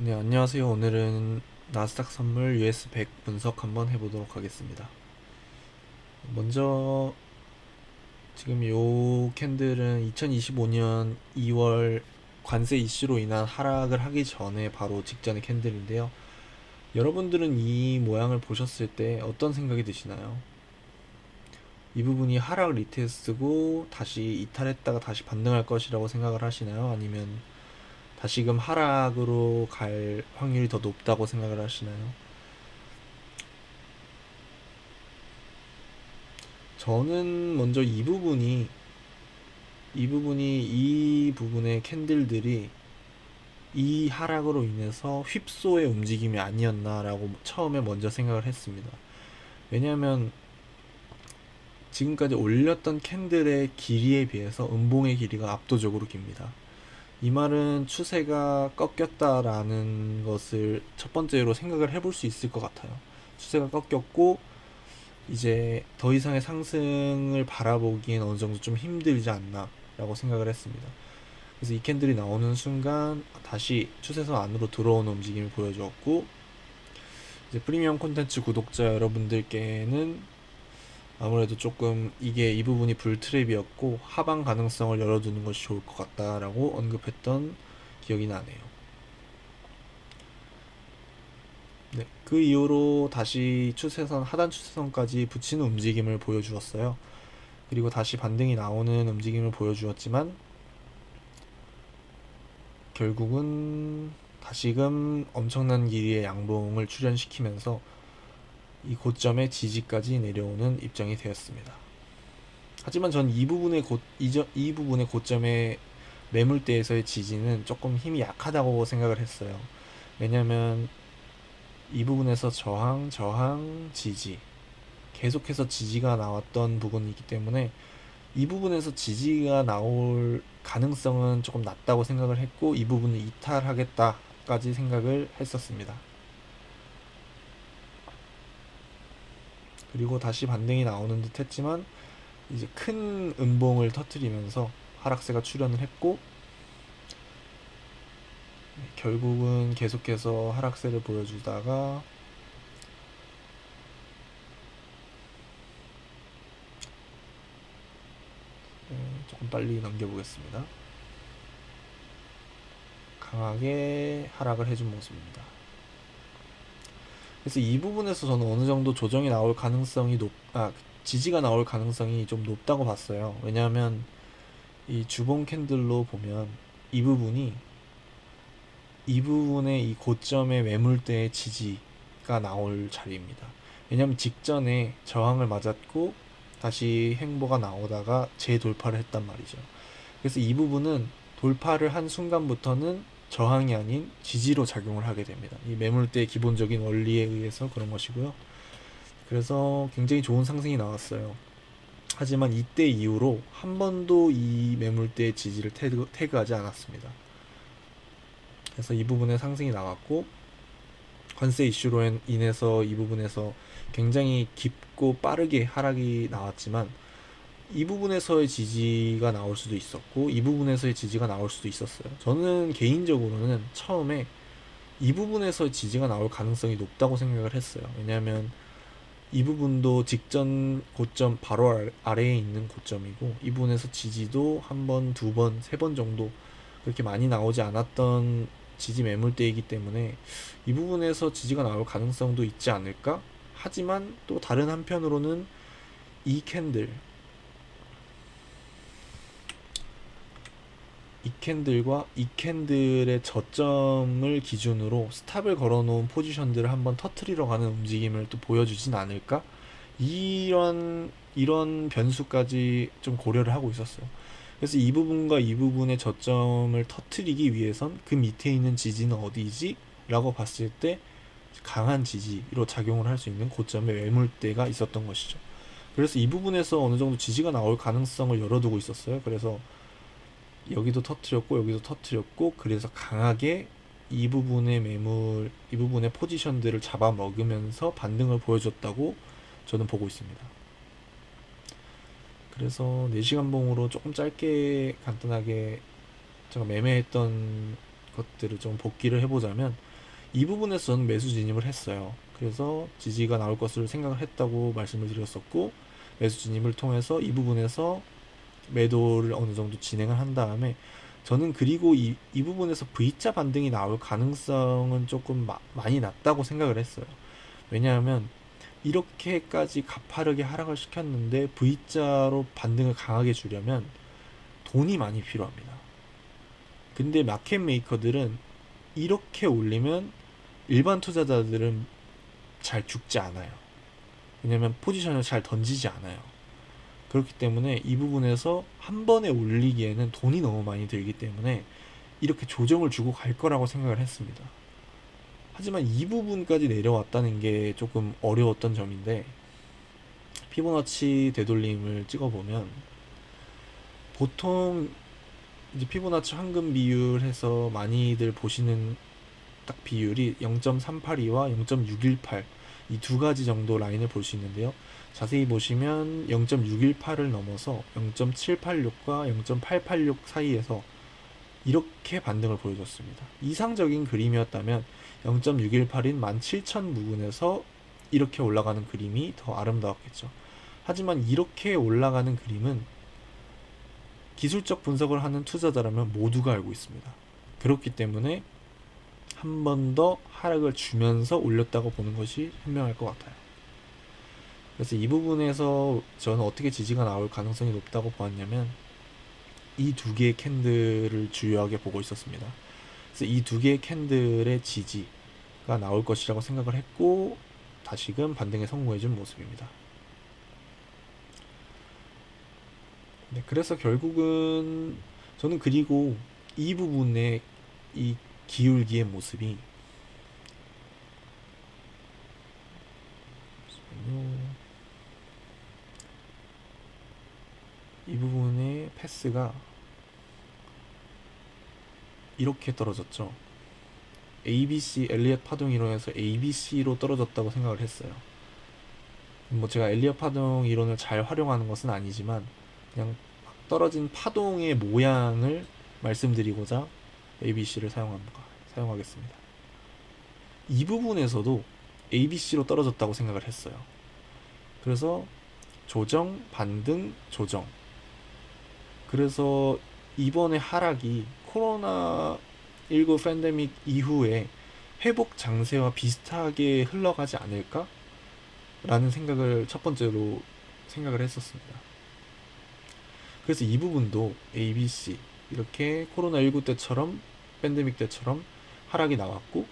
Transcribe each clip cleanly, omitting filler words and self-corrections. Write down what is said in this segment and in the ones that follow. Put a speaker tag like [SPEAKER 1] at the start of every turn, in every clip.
[SPEAKER 1] 네, 안녕하세요. 오늘은 나스닥 선물 US100 분석 한번 해보도록 하겠습니다. 먼저 지금 요 캔들은 2025년 2월 관세 이슈로 인한 하락을 하기 전에 바로 직전의 캔들인데요. 여러분들은 이 모양을 보셨을 때 어떤 생각이 드시나요? 이 부분이 하락 리테스트고 다시 이탈했다가 다시 반등할 것이라고 생각을 하시나요? 아니면 다시금 하락으로 갈 확률이 더 높다고 생각을 하시나요? 저는 먼저 이 부분의 캔들들이 이 하락으로 인해서 휩소의 움직임이 아니었나라고 처음에 먼저 생각을 했습니다. 왜냐하면 지금까지 올렸던 캔들의 길이에 비해서 음봉의 길이가 압도적으로 깁니다. 이 말은 추세가 꺾였다라는 것을 첫 번째로 생각을 해볼 수 있을 것 같아요. 추세가 꺾였고 이제 더 이상의 상승을 바라보기엔 어느 정도 좀 힘들지 않나 라고 생각을 했습니다. 그래서 이 캔들이 나오는 순간 다시 추세선 안으로 들어오는 움직임을 보여주었고, 이제 프리미엄 콘텐츠 구독자 여러분들께는 아무래도 조금 이게 이 부분이 불트랩이었고 하방 가능성을 열어두는 것이 좋을 것 같다라고 언급했던 기억이 나네요. 네, 그 이후로 다시 하단 추세선까지 붙이는 움직임을 보여주었어요. 그리고 다시 반등이 나오는 움직임을 보여주었지만 결국은 다시금 엄청난 길이의 양봉을 출현시키면서 이 고점의 지지까지 내려오는 입장이 되었습니다. 하지만 전 이 부분의 고점의 매물대에서의 지지는 조금 힘이 약하다고 생각을 했어요. 왜냐면 이 부분에서 저항, 지지 계속해서 지지가 나왔던 부분이기 때문에 이 부분에서 지지가 나올 가능성은 조금 낮다고 생각을 했고 이 부분을 이탈하겠다까지 생각을 했었습니다. 그리고 다시 반등이 나오는 듯 했지만 이제 큰 음봉을 터트리면서 하락세가 출현을 했고 결국은 계속해서 하락세를 보여주다가 조금 빨리 넘겨보겠습니다. 강하게 하락을 해준 모습입니다. 그래서 이 부분에서 저는 어느 정도 조정이 나올 지지가 나올 가능성이 좀 높다고 봤어요. 왜냐하면 이 주봉 캔들로 보면 이 부분이 이 부분의 이 고점의 매물대의 지지가 나올 자리입니다. 왜냐하면 직전에 저항을 맞았고 다시 횡보가 나오다가 재돌파를 했단 말이죠. 그래서 이 부분은 돌파를 한 순간부터는 저항이 아닌 지지로 작용을 하게 됩니다. 이 매물대의 기본적인 원리에 의해서 그런 것이고요. 그래서 굉장히 좋은 상승이 나왔어요. 하지만 이때 이후로 한 번도 이 매물대의 지지를 태그하지 않았습니다. 그래서 이 부분에 상승이 나왔고 관세 이슈로 인해서 이 부분에서 굉장히 깊고 빠르게 하락이 나왔지만 이 부분에서의 지지가 나올 수도 있었고 이 부분에서의 지지가 나올 수도 있었어요. 저는 개인적으로는 처음에 이 부분에서 지지가 나올 가능성이 높다고 생각을 했어요. 왜냐하면 이 부분도 직전 고점 바로 아래에 있는 고점이고 이 부분에서 지지도 한 번, 두 번, 세 번 정도 그렇게 많이 나오지 않았던 지지 매물대이기 때문에 이 부분에서 지지가 나올 가능성도 있지 않을까? 하지만 또 다른 한편으로는 이 캔들 이 캔들과 이 캔들의 저점을 기준으로 스탑을 걸어놓은 포지션들을 한번 터트리러 가는 움직임을 또 보여주진 않을까? 이런 변수까지 좀 고려를 하고 있었어요. 그래서 이 부분과 이 부분의 저점을 터트리기 위해선 그 밑에 있는 지지는 어디지? 라고 봤을 때 강한 지지로 작용을 할 수 있는 고점의 매물대가 있었던 것이죠. 그래서 이 부분에서 어느 정도 지지가 나올 가능성을 열어두고 있었어요. 그래서 여기도 터트렸고 여기도 터트렸고 그래서 강하게 이 부분의 포지션들을 잡아먹으면서 반등을 보여줬다고 저는 보고 있습니다. 그래서 4시간 봉으로 조금 짧게 간단하게 제가 매매했던 것들을 좀 복기를 해보자면, 이 부분에서 저는 매수 진입을 했어요. 그래서 지지가 나올 것을 생각을 했다고 말씀을 드렸었고, 매수 진입을 통해서 이 부분에서 매도를 어느 정도 진행을 한 다음에, 저는 그리고 이 부분에서 V자 반등이 나올 가능성은 조금 많이 낮다고 생각을 했어요. 왜냐하면 이렇게까지 가파르게 하락을 시켰는데 V자로 반등을 강하게 주려면 돈이 많이 필요합니다. 근데 마켓 메이커들은 이렇게 올리면 일반 투자자들은 잘 죽지 않아요. 왜냐면 포지션을 잘 던지지 않아요. 그렇기 때문에 이 부분에서 한 번에 올리기에는 돈이 너무 많이 들기 때문에 이렇게 조정을 주고 갈 거라고 생각을 했습니다. 하지만 이 부분까지 내려왔다는 게 조금 어려웠던 점인데, 피보나치 되돌림을 찍어보면 보통 이제 피보나치 황금 비율 해서 많이들 보시는 딱 비율이 0.382와 0.618, 이 두 가지 정도 라인을 볼 수 있는데요. 자세히 보시면 0.618을 넘어서 0.786과 0.886 사이에서 이렇게 반등을 보여줬습니다. 이상적인 그림이었다면 0.618인 17,000 부근에서 이렇게 올라가는 그림이 더 아름다웠겠죠. 하지만 이렇게 올라가는 그림은 기술적 분석을 하는 투자자라면 모두가 알고 있습니다. 그렇기 때문에 한 번 더 하락을 주면서 올렸다고 보는 것이 현명할 것 같아요. 그래서 이 부분에서 저는 어떻게 지지가 나올 가능성이 높다고 보았냐면, 이 두 개의 캔들을 주요하게 보고 있었습니다. 그래서 이 두 개의 캔들의 지지가 나올 것이라고 생각을 했고, 다시금 반등에 성공해준 모습입니다. 네, 그래서 결국은 저는, 그리고 이 부분의 이 기울기의 모습이, 이 부분의 패스가 이렇게 떨어졌죠. ABC 엘리엇 파동 이론에서 ABC로 떨어졌다고 생각을 했어요. 뭐 제가 엘리엇 파동 이론을 잘 활용하는 것은 아니지만 그냥 떨어진 파동의 모양을 말씀드리고자 ABC를 사용하겠습니다. 이 부분에서도 ABC로 떨어졌다고 생각을 했어요. 그래서 조정, 반등, 조정. 그래서 이번에 하락이 코로나19 팬데믹 이후에 회복 장세와 비슷하게 흘러가지 않을까? 라는 생각을 첫 번째로 생각을 했었습니다. 그래서 이 부분도 ABC, 이렇게 코로나19 때처럼, 팬데믹 때처럼 하락이 나왔고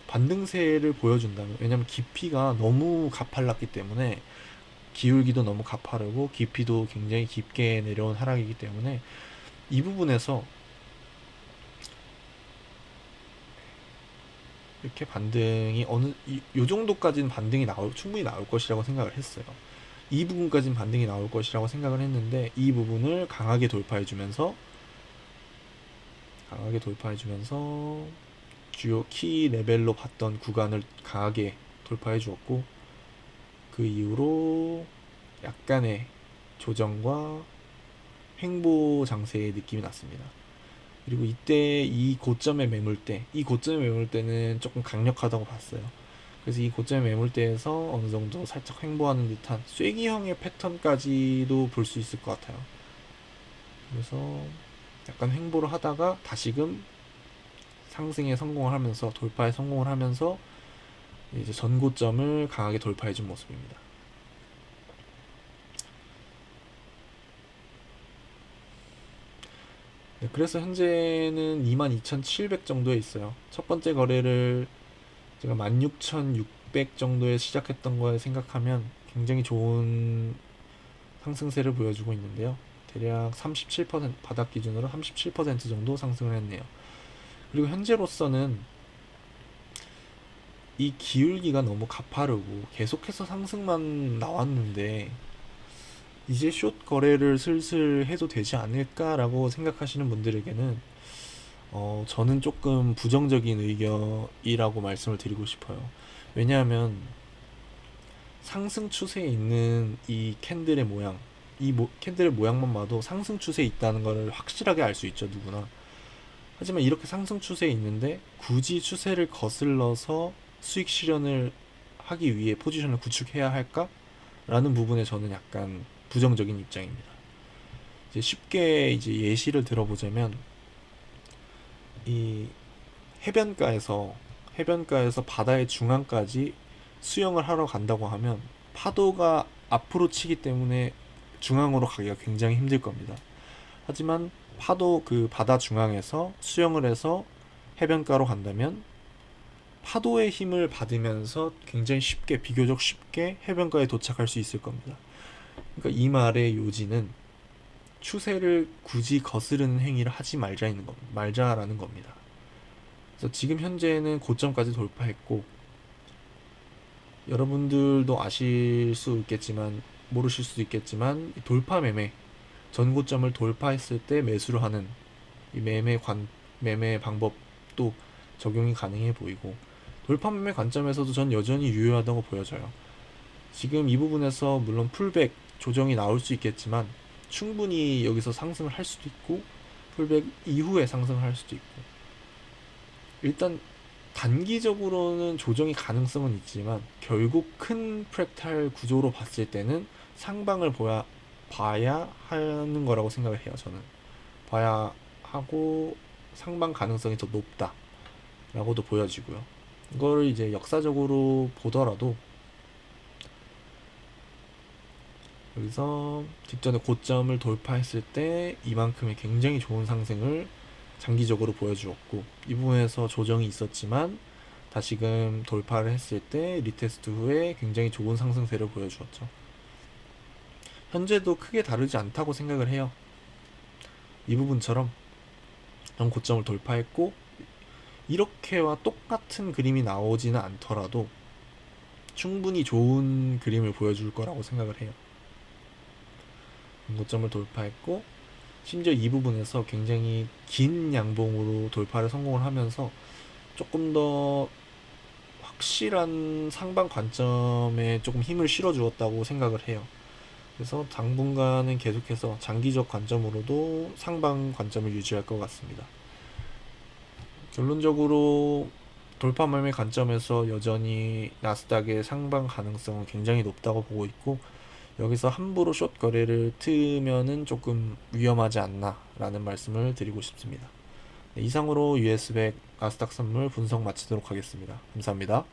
[SPEAKER 1] 반등세를 보여준다면, 왜냐면 깊이가 너무 가팔랐기 때문에, 기울기도 너무 가파르고 깊이도 굉장히 깊게 내려온 하락이기 때문에 이 부분에서 이렇게 반등이 요 정도까지는 반등이 충분히 나올 것이라고 생각을 했어요. 이 부분까지는 반등이 나올 것이라고 생각을 했는데, 이 부분을 강하게 돌파해주면서 주요 키 레벨로 봤던 구간을 강하게 돌파해 주었고, 그 이후로 약간의 조정과 횡보 장세의 느낌이 났습니다. 그리고 이때 이 고점의 매물대는 조금 강력하다고 봤어요. 그래서 이 고점의 매물대에서 어느 정도 살짝 횡보하는 듯한 쐐기형의 패턴까지도 볼 수 있을 것 같아요. 그래서 약간 횡보를 하다가 다시금 상승에 성공을 하면서, 돌파에 성공을 하면서 이제 전고점을 강하게 돌파해준 모습입니다. 네, 그래서 현재는 22,700 정도에 있어요. 첫 번째 거래를 제가 16,600 정도에 시작했던 거에 생각하면 굉장히 좋은 상승세를 보여주고 있는데요. 대략 37%, 바닥 기준으로 37% 정도 상승을 했네요. 그리고 현재로서는 이 기울기가 너무 가파르고 계속해서 상승만 나왔는데, 이제 숏 거래를 슬슬 해도 되지 않을까라고 생각하시는 분들에게는 저는 조금 부정적인 의견이라고 말씀을 드리고 싶어요. 왜냐하면 상승 추세에 있는 이 캔들의 모양, 캔들의 모양만 봐도 상승 추세에 있다는 것을 확실하게 알 수 있죠, 누구나. 하지만 이렇게 상승 추세에 있는데 굳이 추세를 거슬러서 수익 실현을 하기 위해 포지션을 구축해야 할까? 라는 부분에 저는 약간 부정적인 입장입니다. 이제 쉽게 이제 예시를 들어보자면 이 해변가에서 바다의 중앙까지 수영을 하러 간다고 하면 파도가 앞으로 치기 때문에 중앙으로 가기가 굉장히 힘들 겁니다. 하지만 파도 그 바다 중앙에서 수영을 해서 해변가로 간다면 파도의 힘을 받으면서 굉장히 쉽게, 비교적 쉽게 해변가에 도착할 수 있을 겁니다. 그러니까 이 말의 요지는 추세를 굳이 거스르는 행위를 하지 말자라는 겁니다. 그래서 지금 현재는 고점까지 돌파했고, 여러분들도 모르실 수도 있겠지만 돌파 매매, 전고점을 돌파했을 때 매수를 하는 이 매매 방법도 적용이 가능해 보이고, 돌파 매매 관점에서도 전 여전히 유효하다고 보여져요. 지금 이 부분에서 물론 풀백 조정이 나올 수 있겠지만 충분히 여기서 상승을 할 수도 있고 풀백 이후에 상승을 할 수도 있고, 일단 단기적으로는 조정이 가능성은 있지만 결국 큰 프랙탈 구조로 봤을 때는 상방을 봐야 하는 거라고 생각을 해요. 저는 봐야 하고 상방 가능성이 더 높다라고도 보여지고요. 이걸 이제 역사적으로 보더라도 여기서 직전에 고점을 돌파했을 때 이만큼의 굉장히 좋은 상승을 장기적으로 보여주었고, 이 부분에서 조정이 있었지만 다시금 돌파를 했을 때 리테스트 후에 굉장히 좋은 상승세를 보여주었죠. 현재도 크게 다르지 않다고 생각을 해요. 이 부분처럼 전 고점을 돌파했고 이렇게와 똑같은 그림이 나오지는 않더라도 충분히 좋은 그림을 보여줄 거라고 생각을 해요. 고점을 돌파했고 심지어 이 부분에서 굉장히 긴 양봉으로 돌파를 성공을 하면서 조금 더 확실한 상방 관점에 조금 힘을 실어 주었다고 생각을 해요. 그래서 당분간은 계속해서 장기적 관점으로도 상방 관점을 유지할 것 같습니다. 결론적으로 돌파 매매 관점에서 여전히 나스닥의 상방 가능성은 굉장히 높다고 보고 있고, 여기서 함부로 숏 거래를 트면은 조금 위험하지 않나 라는 말씀을 드리고 싶습니다. 네, 이상으로 US100 나스닥 선물 분석 마치도록 하겠습니다. 감사합니다.